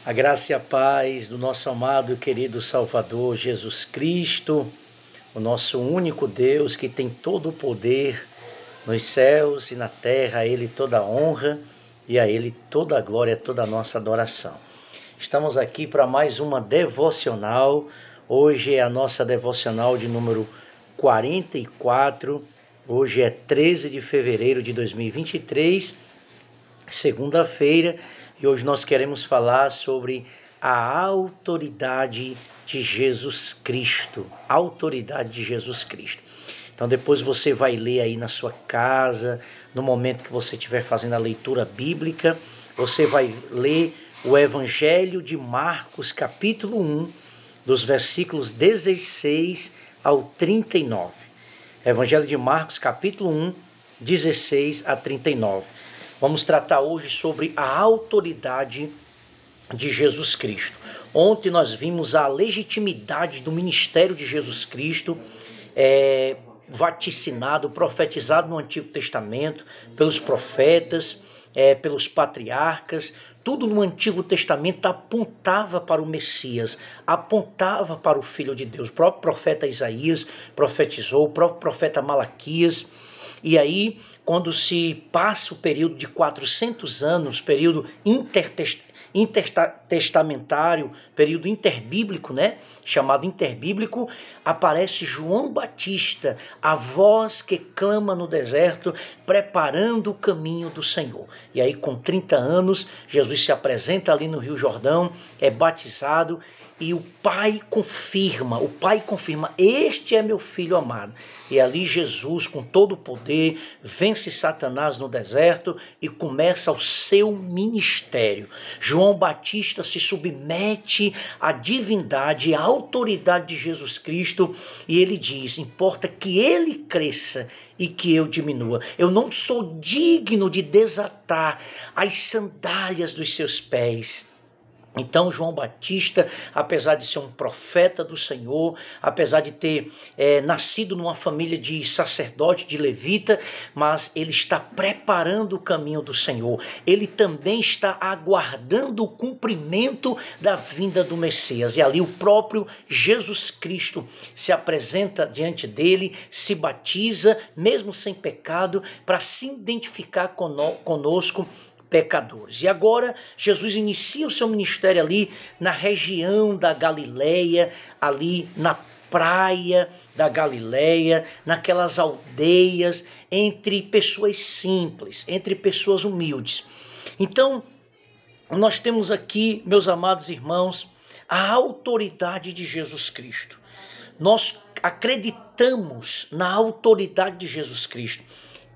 A graça e a paz do nosso amado e querido Salvador Jesus Cristo, o nosso único Deus que tem todo o poder nos céus e na terra, a Ele toda a honra e a Ele toda a glória, toda a nossa adoração. Estamos aqui para mais uma devocional. Hoje é a nossa devocional de número 44. Hoje é 13 de fevereiro de 2023, segunda-feira. E hoje nós queremos falar sobre a autoridade de Jesus Cristo. Autoridade de Jesus Cristo. Então depois você vai ler aí na sua casa, no momento que você estiver fazendo a leitura bíblica, você vai ler o Evangelho de Marcos, capítulo 1, dos versículos 16 ao 39. Evangelho de Marcos, capítulo 1, 16 a 39. Vamos tratar hoje sobre a autoridade de Jesus Cristo. Ontem nós vimos a legitimidade do ministério de Jesus Cristo, vaticinado, profetizado no Antigo Testamento, pelos profetas, pelos patriarcas. Tudo no Antigo Testamento apontava para o Messias, apontava para o Filho de Deus. O próprio profeta Isaías profetizou, o próprio profeta Malaquias. E aí, quando se passa o período de 400 anos, período intertestamentário, período interbíblico, chamado interbíblico, aparece João Batista, a voz que clama no deserto, preparando o caminho do Senhor. E aí, com 30 anos, Jesus se apresenta ali no Rio Jordão, é batizado, e o Pai confirma, este é meu filho amado. E ali Jesus, com todo o poder, vence Satanás no deserto e começa o seu ministério. João Batista se submete à divindade, à autoridade de Jesus Cristo, e ele diz: importa que ele cresça e que eu diminua. Eu não sou digno de desatar as sandálias dos seus pés. Então João Batista, apesar de ser um profeta do Senhor, apesar de ter nascido numa família de sacerdote, de levita, mas ele está preparando o caminho do Senhor. Ele também está aguardando o cumprimento da vinda do Messias. E ali o próprio Jesus Cristo se apresenta diante dele, se batiza, mesmo sem pecado, para se identificar conosco, pecadores. E agora Jesus inicia o seu ministério ali na região da Galileia, ali na praia da Galileia, naquelas aldeias, entre pessoas simples, entre pessoas humildes. Então, nós temos aqui, meus amados irmãos, a autoridade de Jesus Cristo. Nós acreditamos na autoridade de Jesus Cristo.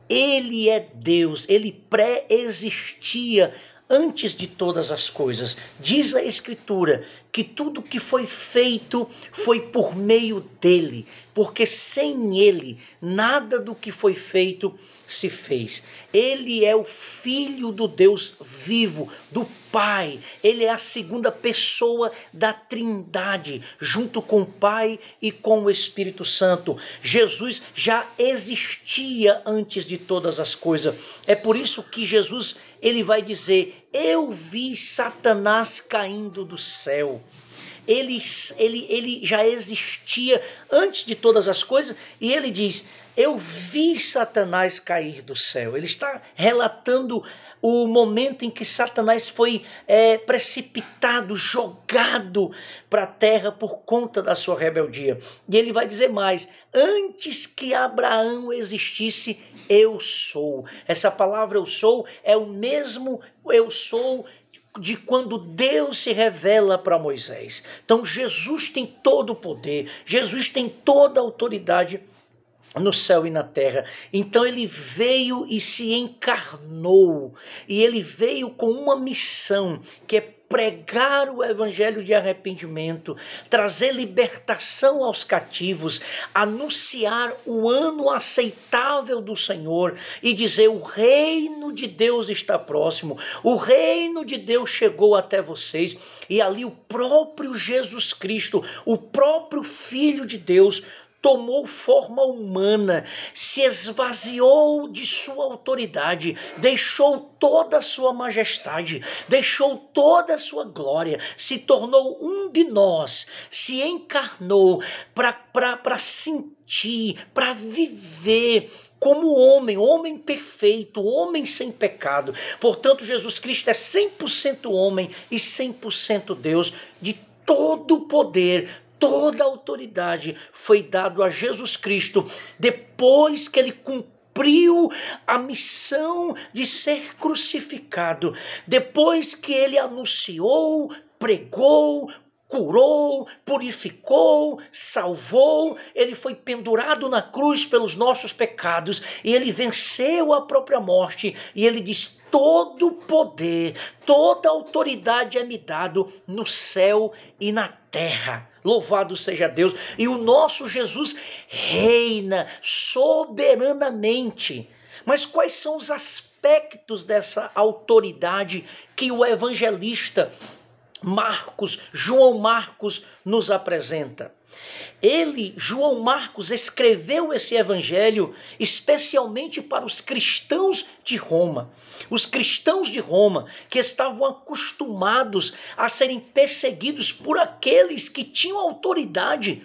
Ele é Deus, ele pré-existia antes de todas as coisas. Diz a Escritura que tudo que foi feito foi por meio dele, porque sem ele nada do que foi feito se fez. Ele é o Filho do Deus vivo, do Pai. Ele é a segunda pessoa da Trindade, junto com o Pai e com o Espírito Santo. Jesus já existia antes de todas as coisas. É por isso que Jesus, ele vai dizer: eu vi Satanás caindo do céu. Ele já existia antes de todas as coisas, e ele diz: eu vi Satanás cair do céu. Ele está relatando o momento em que Satanás foi precipitado, jogado para a terra por conta da sua rebeldia. E ele vai dizer mais: antes que Abraão existisse, eu sou. Essa palavra eu sou é o mesmo eu sou de quando Deus se revela para Moisés. Então Jesus tem todo o poder, Jesus tem toda a autoridade no céu e na terra. Então ele veio e se encarnou, e ele veio com uma missão, que é pregar o evangelho de arrependimento, trazer libertação aos cativos, anunciar o ano aceitável do Senhor e dizer: o reino de Deus está próximo, o reino de Deus chegou até vocês. E ali o próprio Jesus Cristo, o próprio Filho de Deus, tomou forma humana, se esvaziou de sua autoridade, deixou toda a sua majestade, deixou toda a sua glória, se tornou um de nós, se encarnou para sentir, para viver como homem perfeito, homem sem pecado. Portanto, Jesus Cristo é 100% homem e 100% Deus. De todo o poder, toda a autoridade foi dado a Jesus Cristo depois que ele cumpriu a missão de ser crucificado, depois que ele anunciou, pregou, curou, purificou, salvou, ele foi pendurado na cruz pelos nossos pecados e ele venceu a própria morte e ele diz: todo poder, toda autoridade é me dado no céu e na terra. Louvado seja Deus. E o nosso Jesus reina soberanamente. Mas quais são os aspectos dessa autoridade que o evangelista João Marcos, nos apresenta? João Marcos, escreveu esse evangelho especialmente para os cristãos de Roma. Os cristãos de Roma que estavam acostumados a serem perseguidos por aqueles que tinham autoridade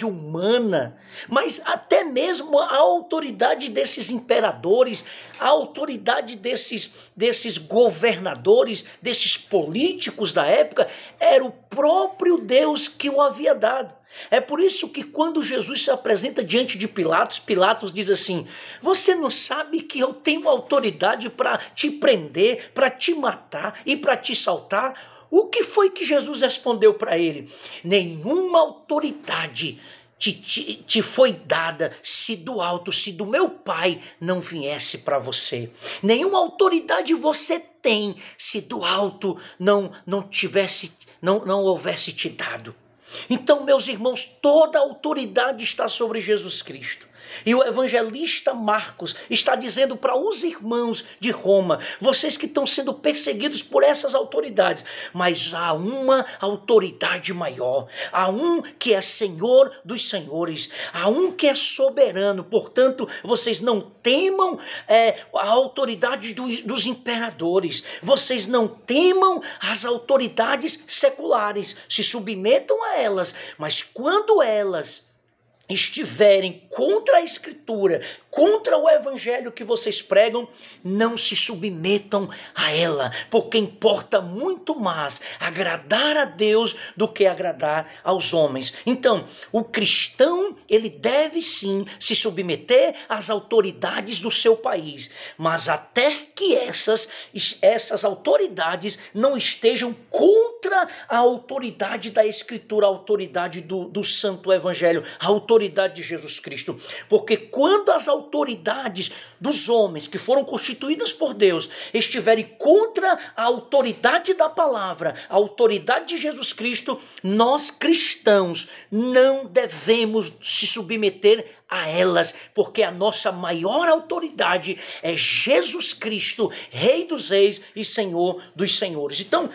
humana, mas até mesmo a autoridade desses imperadores, a autoridade desses governadores, desses políticos da época, era o próprio Deus que o havia dado. É por isso que quando Jesus se apresenta diante de Pilatos, Pilatos diz assim: você não sabe que eu tenho autoridade para te prender, para te matar e para te saltar? O que foi que Jesus respondeu para ele? Nenhuma autoridade te foi dada se do alto, se do meu Pai não viesse para você. Nenhuma autoridade você tem se do alto não houvesse te dado. Então, meus irmãos, toda a autoridade está sobre Jesus Cristo. E o evangelista Marcos está dizendo para os irmãos de Roma: vocês que estão sendo perseguidos por essas autoridades, mas há uma autoridade maior, há um que é Senhor dos senhores, há um que é soberano. Portanto, vocês não temam a autoridade dos imperadores, vocês não temam as autoridades seculares, se submetam a elas, mas quando elas estiverem contra a Escritura, contra o Evangelho que vocês pregam, não se submetam a ela, porque importa muito mais agradar a Deus do que agradar aos homens. Então, o cristão, ele deve sim se submeter às autoridades do seu país, mas até que essas autoridades não estejam contra a autoridade da Escritura, a autoridade do Santo Evangelho, a autoridade de Jesus Cristo. Porque quando as autoridades dos homens que foram constituídas por Deus estiverem contra a autoridade da palavra, a autoridade de Jesus Cristo, nós cristãos não devemos se submeter a elas, porque a nossa maior autoridade é Jesus Cristo, Rei dos Reis e Senhor dos Senhores. Então,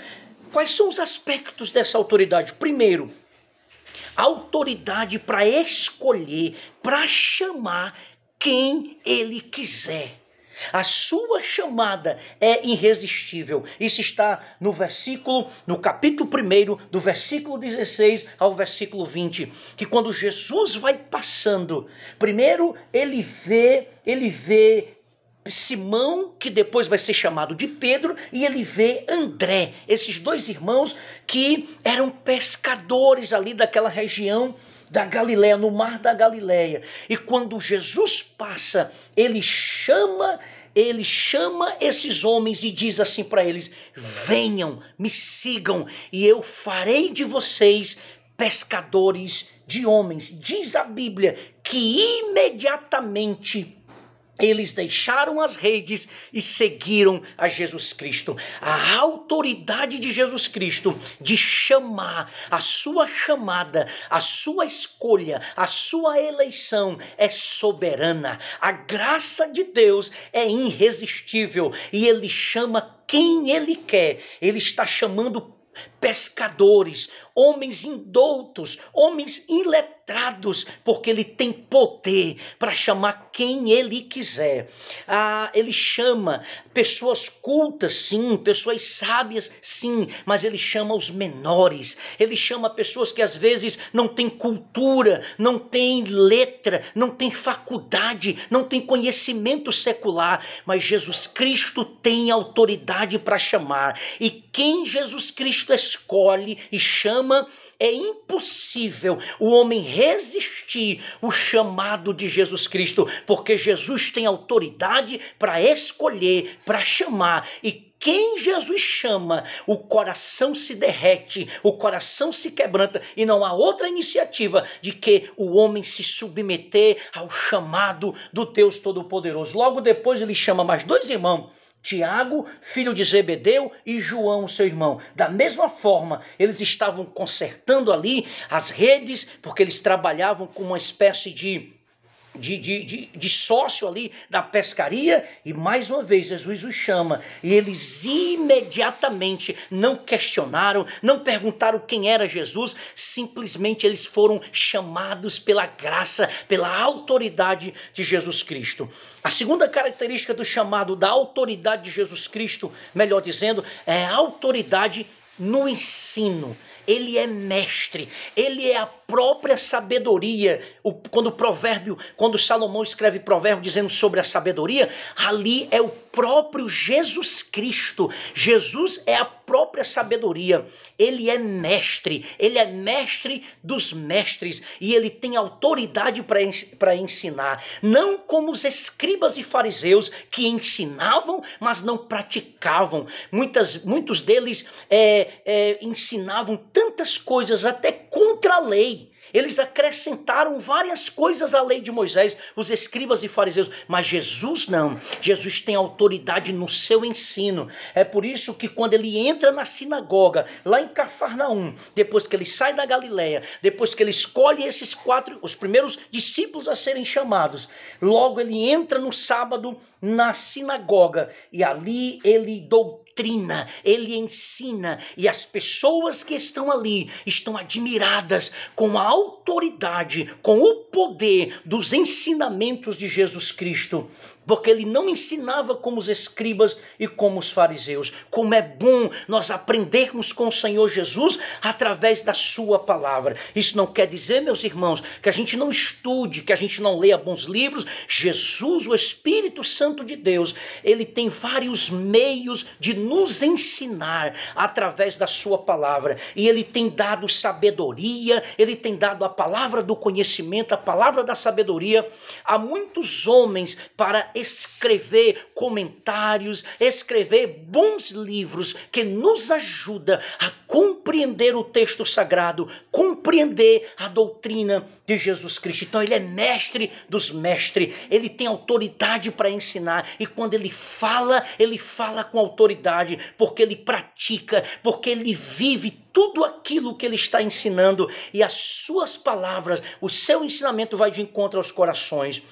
quais são os aspectos dessa autoridade? Primeiro, autoridade para escolher, para chamar quem ele quiser. A sua chamada é irresistível. Isso está no capítulo 1, do versículo 16 ao versículo 20, que quando Jesus vai passando, primeiro ele vê Simão, que depois vai ser chamado de Pedro, e ele vê André, esses dois irmãos que eram pescadores ali daquela região da Galileia, no mar da Galileia. E quando Jesus passa, ele chama esses homens e diz assim para eles: venham, me sigam, e eu farei de vocês pescadores de homens. Diz a Bíblia que imediatamente eles deixaram as redes e seguiram a Jesus Cristo. A autoridade de Jesus Cristo de chamar, a sua chamada, a sua escolha, a sua eleição é soberana. A graça de Deus é irresistível e ele chama quem ele quer. Ele está chamando pescadores, homens indoutos, homens iletrados, porque ele tem poder para chamar quem ele quiser. Ele chama pessoas cultas, sim, pessoas sábias, sim, mas ele chama os menores, ele chama pessoas que às vezes não têm cultura, não têm letra, não têm faculdade, não têm conhecimento secular, mas Jesus Cristo tem autoridade para chamar, e quem Jesus Cristo escolhe e chama, é impossível o homem resistir o chamado de Jesus Cristo, porque Jesus tem autoridade para escolher, para chamar, e quem Jesus chama, o coração se derrete, o coração se quebranta, e não há outra iniciativa de que o homem se submeter ao chamado do Deus Todo-Poderoso. Logo depois ele chama mais 2 irmãos, Tiago, filho de Zebedeu, e João, seu irmão. Da mesma forma, eles estavam consertando ali as redes, porque eles trabalhavam com uma espécie de sócio ali da pescaria, e mais uma vez Jesus os chama, e eles imediatamente não questionaram, não perguntaram quem era Jesus, simplesmente eles foram chamados pela graça, pela autoridade de Jesus Cristo. A segunda característica do chamado, da autoridade de Jesus Cristo, melhor dizendo, é a autoridade no ensino. Ele é mestre, ele é a própria sabedoria. Quando Salomão escreve provérbio dizendo sobre a sabedoria, ali é o próprio Jesus Cristo. Jesus é a própria sabedoria. Ele é mestre dos mestres, e ele tem autoridade para ensinar. Não como os escribas e fariseus, que ensinavam, mas não praticavam. Muitos deles ensinavam tantas coisas até contra a lei. Eles acrescentaram várias coisas à lei de Moisés, os escribas e fariseus, mas Jesus não. Jesus tem autoridade no seu ensino. É por isso que quando ele entra na sinagoga, lá em Cafarnaum, depois que ele sai da Galileia, depois que ele escolhe os primeiros discípulos a serem chamados, logo ele entra no sábado na sinagoga, e ali ele doutrina, ele ensina, e as pessoas que estão ali estão admiradas com a autoridade, com o poder dos ensinamentos de Jesus Cristo, porque ele não ensinava como os escribas e como os fariseus. Como é bom nós aprendermos com o Senhor Jesus através da sua palavra. Isso não quer dizer, meus irmãos, que a gente não estude, que a gente não leia bons livros. Jesus, o Espírito Santo de Deus, ele tem vários meios de nos ensinar através da sua palavra, e ele tem dado sabedoria, ele tem dado a palavra do conhecimento, a palavra da sabedoria a muitos homens para escrever comentários, escrever bons livros que nos ajuda a compreender o texto sagrado, compreender a doutrina de Jesus Cristo. Então ele é mestre dos mestres, ele tem autoridade para ensinar, e quando ele fala com autoridade, porque ele pratica, porque ele vive tudo aquilo que ele está ensinando, e as suas palavras, o seu ensinamento vai de encontro aos corações.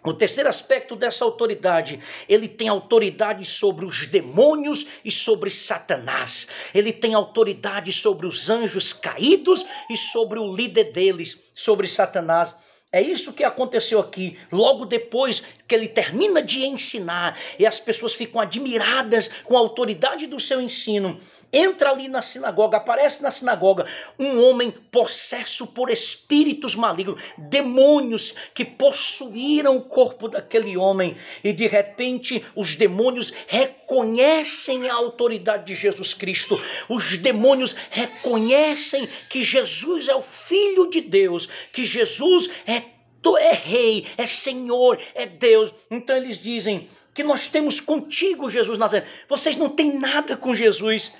O terceiro aspecto dessa autoridade, ele tem autoridade sobre os demônios e sobre Satanás. Ele tem autoridade sobre os anjos caídos e sobre o líder deles, sobre Satanás. É isso que aconteceu aqui, logo depois que ele termina de ensinar, e as pessoas ficam admiradas com a autoridade do seu ensino. Entra ali na sinagoga, aparece na sinagoga um homem possesso por espíritos malignos, demônios que possuíram o corpo daquele homem, e de repente os demônios reconhecem a autoridade de Jesus Cristo, os demônios reconhecem que Jesus é o Filho de Deus, que Jesus é rei, é Senhor, é Deus. Então eles dizem: que nós temos contigo, Jesus Nazareno. Vocês não têm nada com Jesus.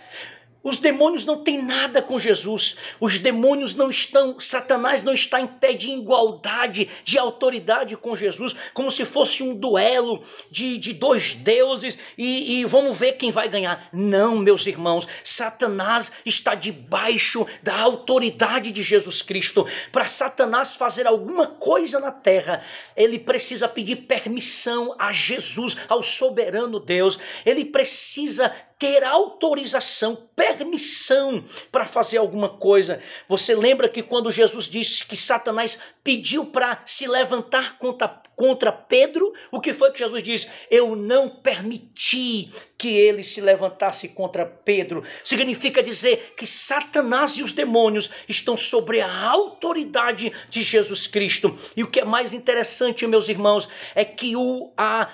Os demônios não têm nada com Jesus. Os demônios não estão, Satanás não está em pé de igualdade, de autoridade com Jesus, como se fosse um duelo de dois deuses e vamos ver quem vai ganhar. Não, meus irmãos, Satanás está debaixo da autoridade de Jesus Cristo. Para Satanás fazer alguma coisa na terra, ele precisa pedir permissão a Jesus, ao soberano Deus. Ele precisa ter autorização, permissão para fazer alguma coisa. Você lembra que quando Jesus disse que Satanás pediu para se levantar contra Pedro, o que foi que Jesus disse? Eu não permiti que ele se levantasse contra Pedro. Significa dizer que Satanás e os demônios estão sobre a autoridade de Jesus Cristo. E o que é mais interessante, meus irmãos, é que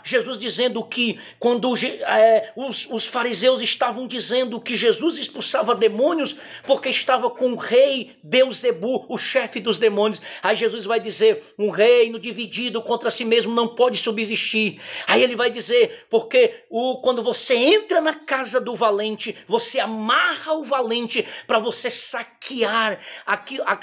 Jesus dizendo que quando os fariseus estavam dizendo que Jesus expulsava demônios porque estava com o rei Beuzebu, o chefe dos demônios. Aí Jesus vai dizer, um reino dividido contra si mesmo não pode subsistir. Aí ele vai dizer, porque quando você entra na casa do valente, você amarra o valente para você saquear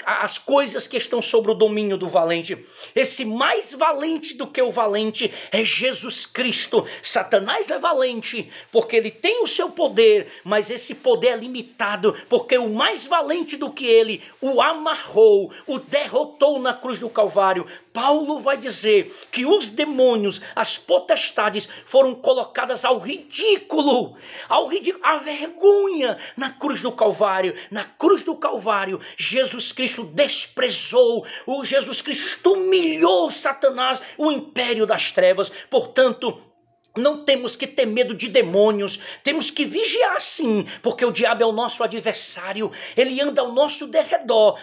as coisas que estão sobre o domínio do valente. Esse mais valente do que o valente é Jesus Cristo. Satanás é valente porque ele tem o seu poder, mas esse poder é limitado porque o mais valente do que ele o amarrou, o derrotou na cruz do Calvário. Paulo vai dizer que os demônios, as potestades foram colocadas ao ridículo, à vergonha na cruz do Calvário. Na cruz do Calvário, Jesus Cristo desprezou, Jesus Cristo humilhou Satanás, o império das trevas. Portanto, não temos que ter medo de demônios, temos que vigiar sim, porque o diabo é o nosso adversário, ele anda ao nosso derredor,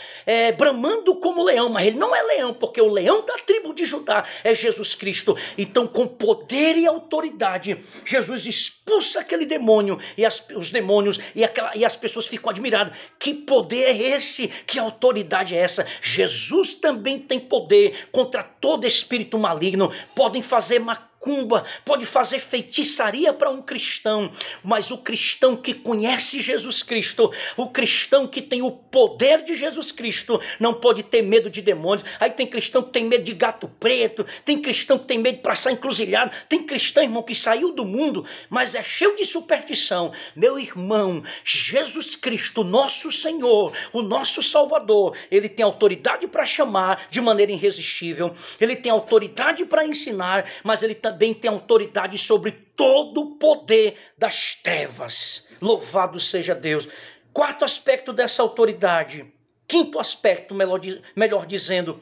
bramando como leão, mas ele não é leão, porque o leão da tribo de Judá é Jesus Cristo. Então, com poder e autoridade, Jesus expulsa aquele demônio, e os demônios, e as pessoas ficam admiradas. Que poder é esse? Que autoridade é essa? Jesus também tem poder contra todo espírito maligno. Podem fazer macumba, pode fazer feitiçaria para um cristão, mas o cristão que conhece Jesus Cristo, o cristão que tem o poder de Jesus Cristo, não pode ter medo de demônios. Aí tem cristão que tem medo de gato preto, tem cristão que tem medo de passar encruzilhado, tem cristão, irmão, que saiu do mundo, mas é cheio de superstição. Meu irmão, Jesus Cristo, nosso Senhor, o nosso Salvador, ele tem autoridade para chamar de maneira irresistível, ele tem autoridade para ensinar, mas ele também tem autoridade sobre todo o poder das trevas. Louvado seja Deus. Quarto aspecto dessa autoridade. Quinto aspecto, melhor dizendo,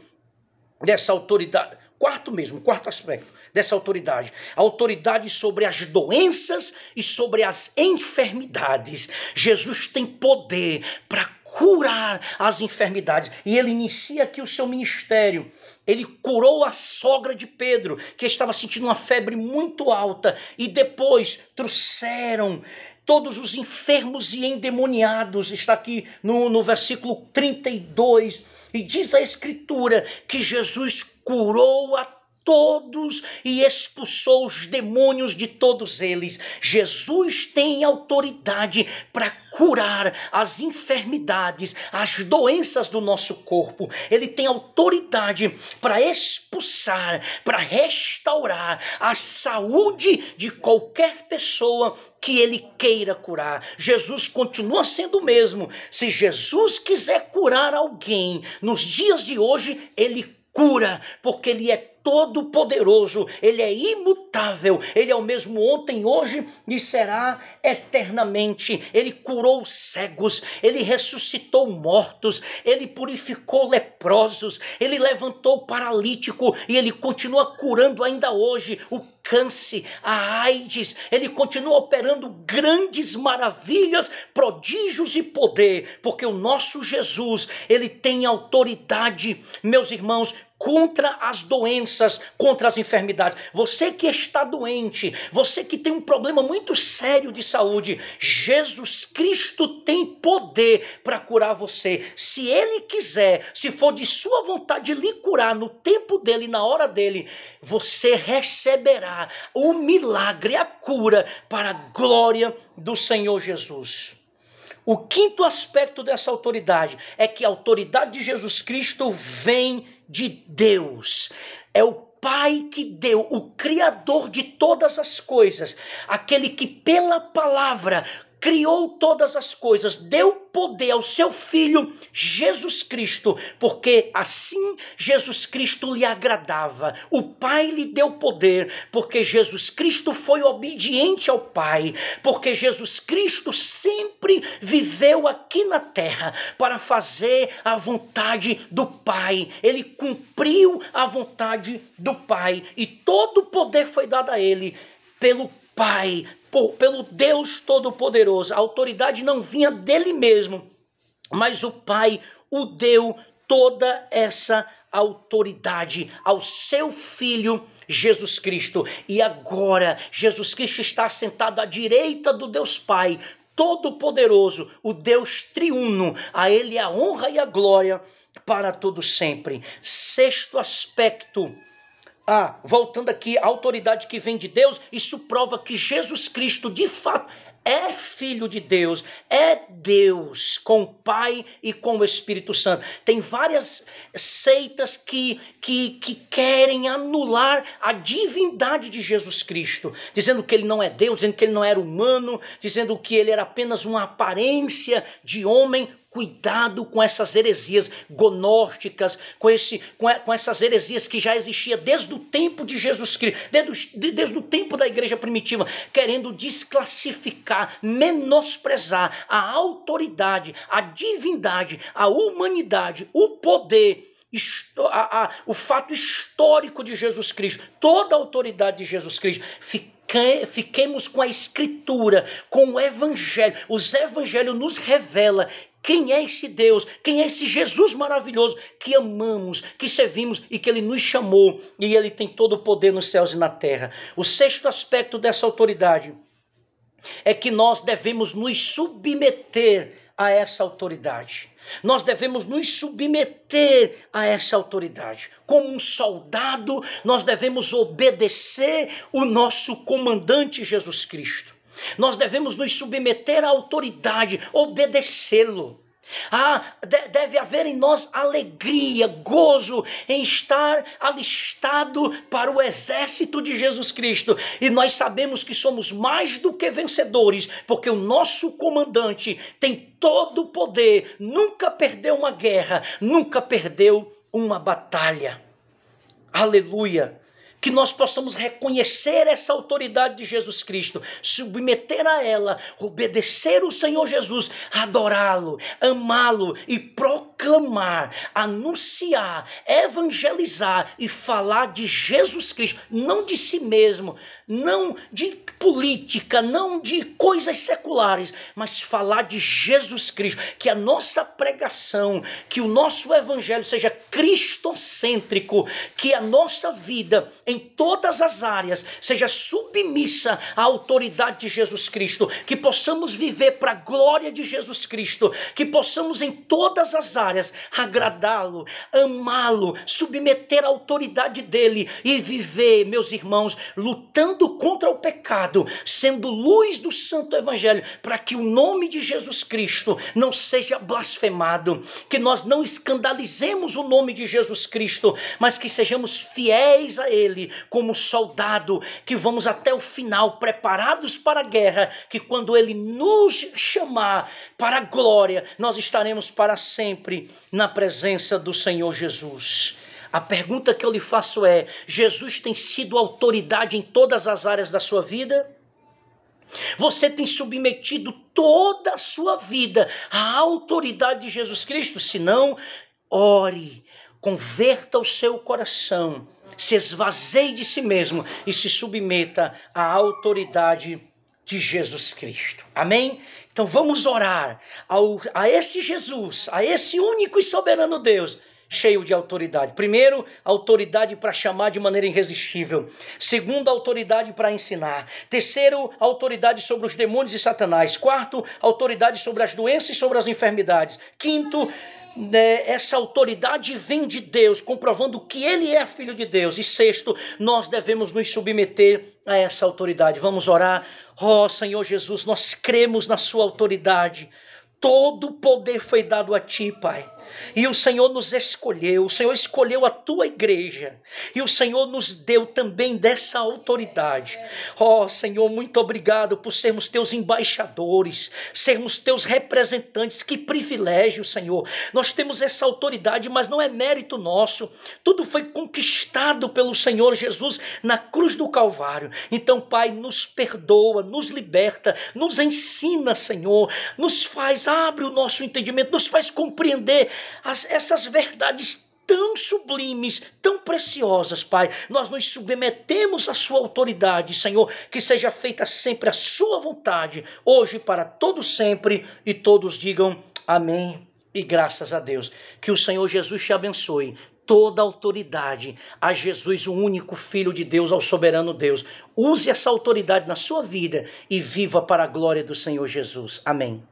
dessa autoridade. Quarto aspecto dessa autoridade. A autoridade sobre as doenças e sobre as enfermidades. Jesus tem poder para curar as enfermidades. E ele inicia aqui o seu ministério. Ele curou a sogra de Pedro, que estava sentindo uma febre muito alta. E depois trouxeram todos os enfermos e endemoniados. Está aqui no versículo 32. E diz a Escritura que Jesus curou a todos e expulsou os demônios de todos eles. Jesus tem autoridade para curar as enfermidades, as doenças do nosso corpo. Ele tem autoridade para expulsar, para restaurar a saúde de qualquer pessoa que ele queira curar. Jesus continua sendo o mesmo. Se Jesus quiser curar alguém nos dias de hoje, ele cura, porque ele é todo poderoso, ele é imutável, ele é o mesmo ontem, hoje e será eternamente. Ele curou cegos, ele ressuscitou mortos, ele purificou leprosos, ele levantou paralítico e ele continua curando ainda hoje o câncer, a AIDS. Ele continua operando grandes maravilhas, prodígios e poder, porque o nosso Jesus, ele tem autoridade, meus irmãos, contra as doenças, contra as enfermidades. Você que está doente, você que tem um problema muito sério de saúde, Jesus Cristo tem poder para curar você. Se ele quiser, se for de sua vontade lhe curar no tempo dele, na hora dele, você receberá o milagre, a cura para a glória do Senhor Jesus. O quinto aspecto dessa autoridade é que a autoridade de Jesus Cristo vem de Deus. É o Pai que deu, o Criador de todas as coisas, aquele que pela palavra criou todas as coisas, deu poder ao seu Filho Jesus Cristo, porque assim Jesus Cristo lhe agradava. O Pai lhe deu poder, porque Jesus Cristo foi obediente ao Pai, porque Jesus Cristo sempre viveu aqui na terra para fazer a vontade do Pai. Ele cumpriu a vontade do Pai e todo o poder foi dado a ele pelo Pai, pelo Deus Todo-Poderoso. A autoridade não vinha dele mesmo, mas o Pai o deu toda essa autoridade ao seu Filho Jesus Cristo. E agora Jesus Cristo está assentado à direita do Deus Pai Todo-Poderoso, o Deus triuno. A ele a honra e a glória para todo sempre. Sexto aspecto. Voltando aqui, a autoridade que vem de Deus, isso prova que Jesus Cristo, de fato, é Filho de Deus, é Deus com o Pai e com o Espírito Santo. Tem várias seitas que querem anular a divindade de Jesus Cristo, dizendo que ele não é Deus, dizendo que ele não era humano, dizendo que ele era apenas uma aparência de homem. Cuidado com essas heresias gnósticas, com essas heresias que já existiam desde o tempo de Jesus Cristo, desde o tempo da igreja primitiva, querendo desclassificar, menosprezar a autoridade, a divindade, a humanidade, o poder, o fato histórico de Jesus Cristo, toda a autoridade de Jesus Cristo. Fiquemos com a Escritura, com o Evangelho. Os Evangelhos nos revelam quem é esse Deus, quem é esse Jesus maravilhoso que amamos, que servimos e que ele nos chamou. E ele tem todo o poder nos céus e na terra. O sexto aspecto dessa autoridade é que nós devemos nos submeter a essa autoridade. Nós devemos nos submeter a essa autoridade. Como um soldado, nós devemos obedecer o nosso comandante Jesus Cristo. Nós devemos nos submeter à autoridade, obedecê-lo. Deve haver em nós alegria, gozo em estar alistado para o exército de Jesus Cristo. E nós sabemos que somos mais do que vencedores, porque o nosso comandante tem todo o poder, nunca perdeu uma guerra, nunca perdeu uma batalha. Aleluia! Que nós possamos reconhecer essa autoridade de Jesus Cristo, submeter a ela, obedecer o Senhor Jesus, adorá-lo, amá-lo e proclamar, anunciar, evangelizar e falar de Jesus Cristo, não de si mesmo, não de política, não de coisas seculares, mas falar de Jesus Cristo, que a nossa pregação, que o nosso evangelho seja cristocêntrico, que a nossa vida em todas as áreas seja submissa à autoridade de Jesus Cristo, que possamos viver para a glória de Jesus Cristo, que possamos em todas as áreas agradá-lo, amá-lo, submeter à autoridade dele e viver, meus irmãos, lutando contra o pecado, sendo luz do santo evangelho, para que o nome de Jesus Cristo não seja blasfemado, que nós não escandalizemos o nome de Jesus Cristo, mas que sejamos fiéis a ele, como soldado, que vamos até o final, preparados para a guerra, que quando ele nos chamar para a glória, nós estaremos para sempre na presença do Senhor Jesus. A pergunta que eu lhe faço é: Jesus tem sido autoridade em todas as áreas da sua vida? Você tem submetido toda a sua vida à autoridade de Jesus Cristo? Se não, ore, converta o seu coração, se esvazie de si mesmo e se submeta à autoridade de Jesus Cristo. Amém? Então vamos orar a esse Jesus, a esse único e soberano Deus, cheio de autoridade. Primeiro, autoridade para chamar de maneira irresistível. Segundo, autoridade para ensinar. Terceiro, autoridade sobre os demônios e Satanás. Quarto, autoridade sobre as doenças e sobre as enfermidades. Quinto, essa autoridade vem de Deus, comprovando que ele é filho de Deus. E sexto, nós devemos nos submeter a essa autoridade. Vamos orar. Ó Senhor Jesus, nós cremos na sua autoridade. Todo o poder foi dado a ti, Pai. E o Senhor nos escolheu, o Senhor escolheu a tua igreja. E o Senhor nos deu também dessa autoridade. Ó Senhor, muito obrigado por sermos teus embaixadores, sermos teus representantes. Que privilégio, Senhor. Nós temos essa autoridade, mas não é mérito nosso. Tudo foi conquistado pelo Senhor Jesus na cruz do Calvário. Então, Pai, nos perdoa, nos liberta, nos ensina, Senhor. Nos faz, abre o nosso entendimento, nos faz compreender essas verdades tão sublimes, tão preciosas, Pai. Nós nos submetemos à sua autoridade, Senhor, que seja feita sempre a sua vontade, hoje para todos sempre, e todos digam amém e graças a Deus. Que o Senhor Jesus te abençoe. Toda a autoridade a Jesus, o único Filho de Deus, ao soberano Deus. Use essa autoridade na sua vida e viva para a glória do Senhor Jesus. Amém.